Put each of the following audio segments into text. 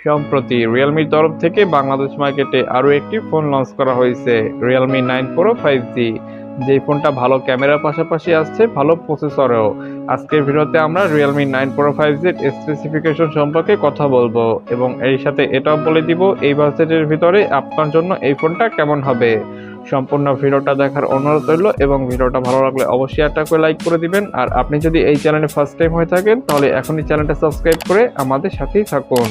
সম্প্রতি রিয়েলমির তরফ থেকে বাংলাদেশ মার্কেটে আরও একটি ফোন লঞ্চ করা হয়েছে, রিয়েলমি 9 প্রো 5G। যেই ফোনটা ভালো ক্যামেরার পাশাপাশি আসছে ভালো প্রসেসরেও। আজকের ভিডিওতে আমরা রিয়েলমি 9 প্রো 5G এর স্পেসিফিকেশন সম্পর্কে কথা বলবো এবং এর সাথে এটাও বলে দিব এই বাজেটের ভিতরে আপনার জন্য এই ফোনটা কেমন হবে। সম্পূর্ণ ভিডিওটা দেখার অনুরোধ রইল এবং ভিডিওটা ভালো লাগলে অবশ্যই একটা করে লাইক করে দিবেন। আর আপনি যদি এই চ্যানেলে ফার্স্ট টাইম হয়ে থাকেন তাহলে এখনই চ্যানেলটা সাবস্ক্রাইব করে আমাদের সাথেই থাকুন।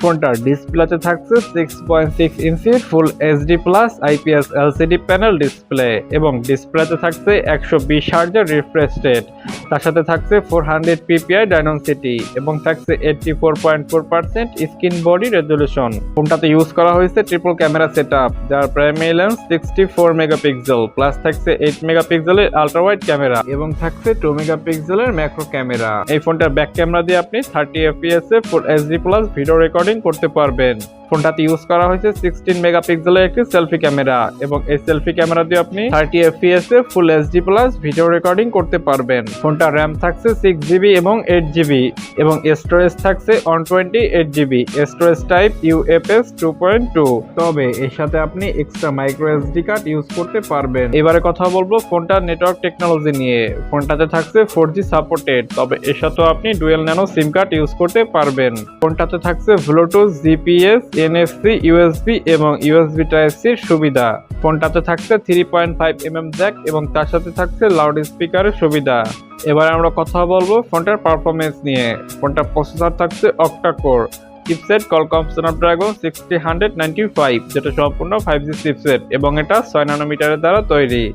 ফোনটার ডিসপ্লেতে থাকছে 6.6 inch full HD plus IPS LCD panel display এবং ডিসপ্লেতে থাকছে 120 হার্টজের রিফ্রেশ রেট। তার সাথে থাকছে 400 পিপিআই ডায়নামিসিটি এবং থাকছে 84.4% স্ক্রিন বডি রেজলিউশন। ফোনটাতে ইউজ করা হয়েছে ট্রিপল ক্যামেরা সেটআপ, যার প্রাইমারি লেন্স 64 মেগাপিক্সেল প্লাস থাকছে 8 মেগাপিক্সেলের আলট্রা ওয়াইড ক্যামেরা এবং থাকছে 2 মেগাপিক্সেলের ম্যাক্রো ক্যামেরা। এই ফোনটার ব্যাক ক্যামেরা দিয়ে আপনি 30 এফপিএস এ full HD plus video recording করতে পারবেন। ফোনটাতে ইউজ করা হয়েছে 16 মেগাপিক্সেলের একটি সেলফি ক্যামেরা এবং এই সেলফি ক্যামেরা দিয়ে আপনি 30 এফপিএস এ full HD plus video recording করতে পারবেন। ফোনটার র্যাম থাকছে 6GB এবং 8GB এবং স্টোরেজ থাকছে 128GB, স্টোরেজ টাইপ ইউএফএস 2.2। তবে এর সাথে আপনি extra micro SD card use করতে পারবেন। এবারে কথা বলবো ফোনটার নেটওয়ার্ক টেকনোলজি নিয়ে। ফোনটাতে থাকছে 4G সাপোর্টেড, তবে এর সাথেও আপনি ডুয়েল ন্যানো সিম কার্ড ইউজ করতে পারবেন। ফোনটাতে থাকছে ব্লুটুথ, জিপিএস, এনএফসি, ইউএসবি এবং ইউএসবি টাইপ সি সুবিধা। ফোনটাতে থাকছে 3.5mm জ্যাক এবং তার সাথে থাকছে লাউড স্পিকারের সুবিধা। এবার আমরা কথা বলবো ফোনটার পারফরমেন্স নিয়ে। ফোনটার প্রসেসর থাকছে octa core, chipset Qualcomm Snapdragon 6095, যেটা সম্পূর্ণ 5G চিপসেট এবং এটা 6 ন্যানোমিটারের দ্বারা তৈরি।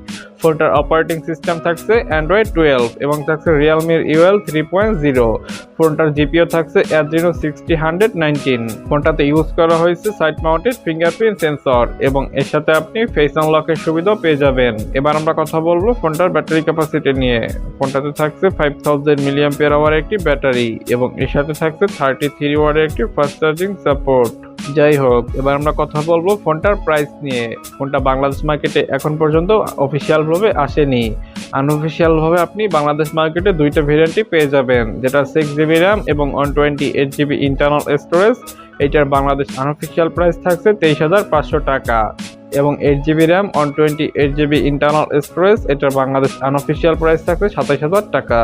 ফোনটার অপারেটিং সিস্টেম থাকছে অ্যান্ড্রয়েড 12 এবং থাকছে রিয়েলমির UL 3.0। ফোনটার জিপিও থাকছে Adreno 6019। ফোনটাতে ইউজ করা হয়েছে সাইড মাউন্টেড ফিঙ্গারপ্রিন্ট সেন্সর এবং এর সাথে আপনি ফেস আনলকের সুবিধাও পেয়ে যাবেন। এবার আমরা কথা বলবো ফোনটার ব্যাটারি ক্যাপাসিটি নিয়ে। ফোনটাতে থাকছে 5000 mAh একটি ব্যাটারি এবং এর সাথে থাকছে 33 ওয়াটের একটি ফাস্ট চার্জিং সাপোর্ট। যাই হোক, এবার আমরা কথা বলবো ফোনটার প্রাইস নিয়ে। ফোনটা বাংলাদেশ মার্কেটে এখন পর্যন্ত অফিসিয়াল ভাবে আসেনি। আনঅফিসিয়াল ভাবে আপনি বাংলাদেশ মার্কেটে দুইটা ভেরিয়েন্টই পেয়ে যাবেন, যেটা 6GB র্যাম এবং 128GB ইন্টারনাল স্টোরেজ। এটার বাংলাদেশ আনঅফিসিয়াল প্রাইস থাকছে 23,500 টাকা এবং 8GB RAM 128GB internal storage, এটার বাংলাদেশ আনঅফিসিয়াল প্রাইস থাকছে 27,000 টাকা।